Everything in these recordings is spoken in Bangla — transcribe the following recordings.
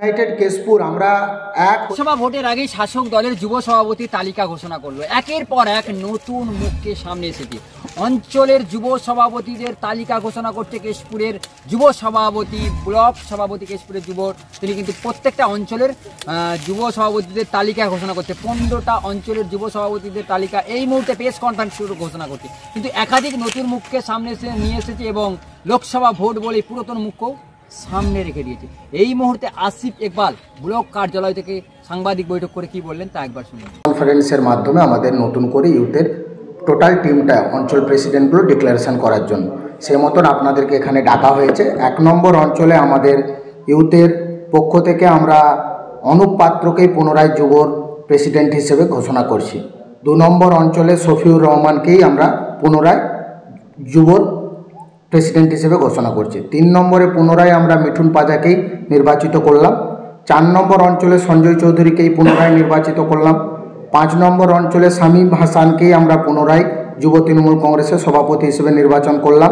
ইউনাইটেড কেশপুর আমরা লোকসভা ভোটের আগে শাসক দলের যুব সভাপতি তালিকা ঘোষণা করলো। একের পর এক নতুন মুখকে সামনে এসেছে। অঞ্চলের যুব সভাপতিদের তালিকা ঘোষণা করছে কেশপুরের যুব সভাপতি, ব্লক সভাপতি কেশপুরের যুব, তিনি কিন্তু প্রত্যেকটা অঞ্চলের যুব সভাপতিদের তালিকা ঘোষণা করছে। 15টা অঞ্চলের যুব সভাপতিদের তালিকা এই মুহূর্তে প্রেস কনফারেন্স ঘোষণা করছে। কিন্তু একাধিক নতুন মুখকে সামনে নিয়ে এসেছে এবং লোকসভা ভোট বলে পুরাতন মুখকেও সামনে রেখে দিয়েছে। এই মুহূর্তে আসিফ ইকবাল ব্লক কার্যালয় থেকে সাংবাদিক বৈঠক করে কি বললেন তা একবার শুনুন। কনফারেন্সের মাধ্যমে আমাদের নতুন করে ইউথের টোটাল টিমটা অঞ্চল প্রেসিডেন্টগুলো ডিক্লারেশন করার জন্য সে মতন আপনাদেরকে এখানে ডাকা হয়েছে। 1 নম্বর অঞ্চলে আমাদের ইউথের পক্ষ থেকে আমরা অনুপ পাত্রকেই পুনরায় যুবর প্রেসিডেন্ট হিসেবে ঘোষণা করছি। 2 নম্বর অঞ্চলে শফিউর রহমানকেই আমরা পুনরায় যুবর প্রেসিডেন্ট হিসেবে ঘোষণা করছি। 3 নম্বরে পুনরায় আমরা মিঠুন পাজাকেই নির্বাচিত করলাম। 4 নম্বর অঞ্চলে সঞ্জয় চৌধুরীকেই পুনরায় নির্বাচিত করলাম। 5 নম্বর অঞ্চলে শামীম হাসানকেই আমরা পুনরায় যুব তৃণমূল কংগ্রেসের সভাপতি হিসেবে নির্বাচন করলাম।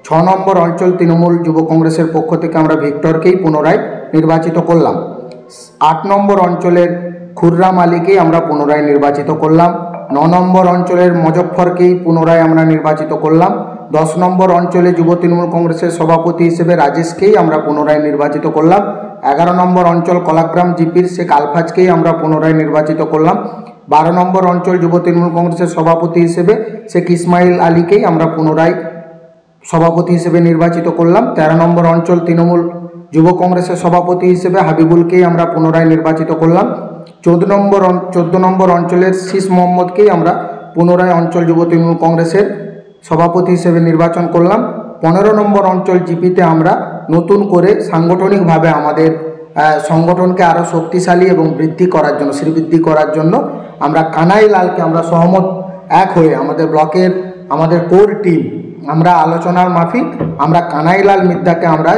6 নম্বর অঞ্চল তৃণমূল যুব কংগ্রেসের পক্ষ থেকে আমরা ভিক্টরকেই পুনরায় নির্বাচিত করলাম। 8 নম্বর অঞ্চলের খুররাম আলীকেই আমরা পুনরায় নির্বাচিত করলাম। 9 নম্বর অঞ্চলের মজফ্ফরকেই পুনরায় আমরা নির্বাচিত করলাম। 10 নম্বর অঞ্চলে যুব তৃণমূল কংগ্রেসের সভাপতি হিসেবে রাজেশকেই আমরা পুনরায় নির্বাচিত করলাম। 11 নম্বর অঞ্চল কলাগ্রাম জিপির শেখ আলফাজকেই আমরা পুনরায় নির্বাচিত করলাম। 12 নম্বর অঞ্চল যুব তৃণমূল কংগ্রেসের সভাপতি হিসেবে শেখ ইসমাইল আলীকেই আমরা পুনরায় সভাপতি হিসেবে নির্বাচিত করলাম। 13 নম্বর অঞ্চল তৃণমূল যুব কংগ্রেসের সভাপতি হিসেবে হাবিবুলকেই আমরা পুনরায় নির্বাচিত করলাম। 14 নম্বর অঞ্চলের শীষ মোহাম্মদকেই আমরা পুনরায় অঞ্চল যুব তৃণমূল কংগ্রেসের সভাপতি হিসেবে নির্বাচন করলাম। 15 নম্বর অঞ্চল জিপিতে আমরা নতুন করে সাংগঠনিকভাবে আমাদের সংগঠনকে আরও শক্তিশালী এবং বৃদ্ধি করার জন্য, শ্রীবৃদ্ধি করার জন্য আমরা কানাই লালকে আমরা সহমত এক হয়ে আমাদের ব্লকের আমাদের কোর টিম আমরা আলোচনার মাফিক আমরা কানাই লাল মিদ্দাকে আমরা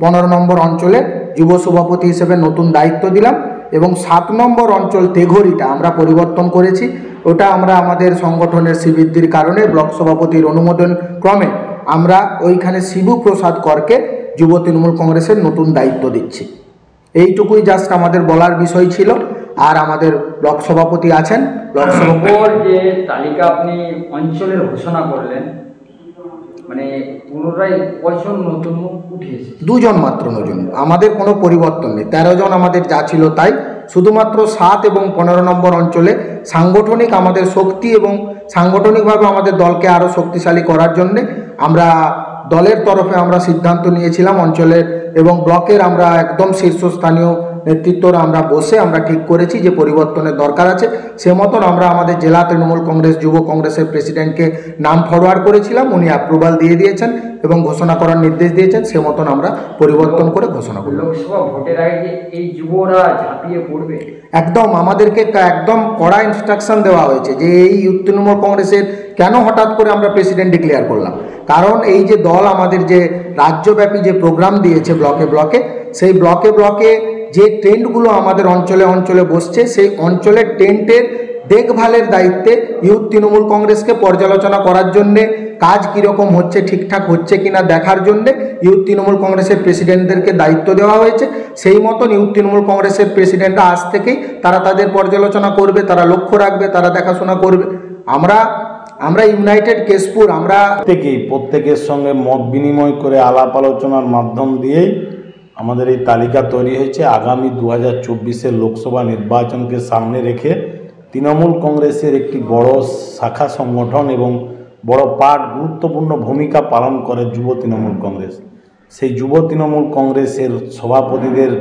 15 নম্বর অঞ্চলে যুব সভাপতি হিসেবে নতুন দায়িত্ব দিলাম। এবং 7 নম্বর অঞ্চল তেঘরিটা আমরা পরিবর্তন করেছি। ওটা আমরা আমাদের সংগঠনের শ্রীবৃদ্ধির কারণে ব্লক সভাপতির অনুমোদন ক্রমে আমরা ওইখানে শিবু প্রসাদ করকে যুব তৃণমূল কংগ্রেসের নতুন দায়িত্ব দিচ্ছি। এইটুকুই জাস্ট আমাদের বলার বিষয় ছিল। আর আমাদের ব্লক সভাপতি আছেন, ব্লক সভাপতি যে তালিকা আপনি অঞ্চলের ঘোষণা করলেন, মানে পুনরায় কয়জন নতুন মুখ উঠে এসেছে? 2 জন মাত্র নতুন, আমাদের কোনো পরিবর্তন নেই। 13 জন আমাদের যা ছিল তাই। শুধুমাত্র 7 এবং 15 নম্বর অঞ্চলে সাংগঠনিক আমাদের শক্তি এবং সাংগঠনিকভাবে আমাদের দলকে আরও শক্তিশালী করার জন্যে আমরা দলের তরফে আমরা সিদ্ধান্ত নিয়েছিলাম অঞ্চলের এবং ব্লকের আমরা একদম শীর্ষস্থানীয় নেতৃত্বরা আমরা বসে আমরা ঠিক করেছি যে পরিবর্তনের দরকার আছে। সে মতন আমরা আমাদের জেলা তৃণমূল কংগ্রেস যুব কংগ্রেসের প্রেসিডেন্টকে নাম ফরওয়ার্ড করেছিলাম, উনি অ্যাপ্রুভাল দিয়ে দিয়েছেন এবং ঘোষণা করার নির্দেশ দিয়েছেন। সে মতন আমরা পরিবর্তন করে ঘোষণা করব। লোকসভা ভোটের আগে এই যুবরা ঝাঁপিয়ে পড়বে একদম, আমাদেরকে একদম কড়া ইনস্ট্রাকশন দেওয়া হয়েছে যে এই ইউথ তৃণমূল কংগ্রেসের কেন হঠাৎ করে আমরা প্রেসিডেন্ট ডিক্লেয়ার করলাম। কারণ এই যে দল আমাদের যে রাজ্যব্যাপী যে প্রোগ্রাম দিয়েছে ব্লকে ব্লকে, সেই ব্লকে ব্লকে যে টেন্টগুলো আমাদের অঞ্চলে অঞ্চলে বসছে, সেই অঞ্চলের টেন্টের দেখভালের দায়িত্বে ইউথ তৃণমূল কংগ্রেসকে পর্যালোচনা করার জন্যে, কাজ কীরকম হচ্ছে, ঠিকঠাক হচ্ছে কিনা দেখার জন্যে ইউথ তৃণমূল কংগ্রেসের প্রেসিডেন্টদেরকে দায়িত্ব দেওয়া হয়েছে। সেই মতন ইউথ তৃণমূল কংগ্রেসের প্রেসিডেন্টরা আজ থেকেই তারা তাদের পর্যালোচনা করবে, তারা লক্ষ্য রাখবে, তারা দেখাশোনা করবে। আমরা ইউনাইটেড কেশপুর আমরা প্রত্যেকের সঙ্গে মত বিনিময় করে আলাপ আলোচনার মাধ্যম দিয়েই আমাদের এই তালিকা তৈরি হয়েছে। আগামী 2024-এর লোকসভা নির্বাচনকে সামনে রেখে তৃণমূল কংগ্রেসের একটি বড় শাখা সংগঠন এবং বড় গুরুত্বপূর্ণ ভূমিকা পালন করে যুব তৃণমূল কংগ্রেস। সেই যুব তৃণমূল কংগ্রেসের সভাপতিদের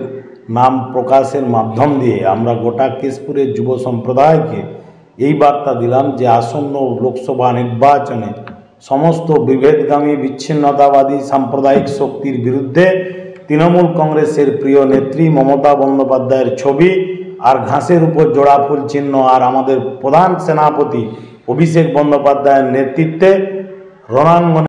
নাম প্রকাশের মাধ্যম দিয়ে আমরা গোটা কেশপুরের যুব সম্প্রদায়কে এই বার্তা দিলাম যে আসন্ন লোকসভা নির্বাচনে সমস্ত বিভেদগামী বিচ্ছিন্নতাবাদী সাম্প্রদায়িক শক্তির বিরুদ্ধে তৃণমূল কংগ্রেসের প্রিয় নেত্রী মমতা বন্দ্যোপাধ্যায়ের ছবি আর ঘাসের উপর জোড়া ফুল চিহ্ন আর আমাদের প্রধান সেনাপতি অভিষেক বন্দ্যোপাধ্যায়ের নেতৃত্বে রণাঙ্গনে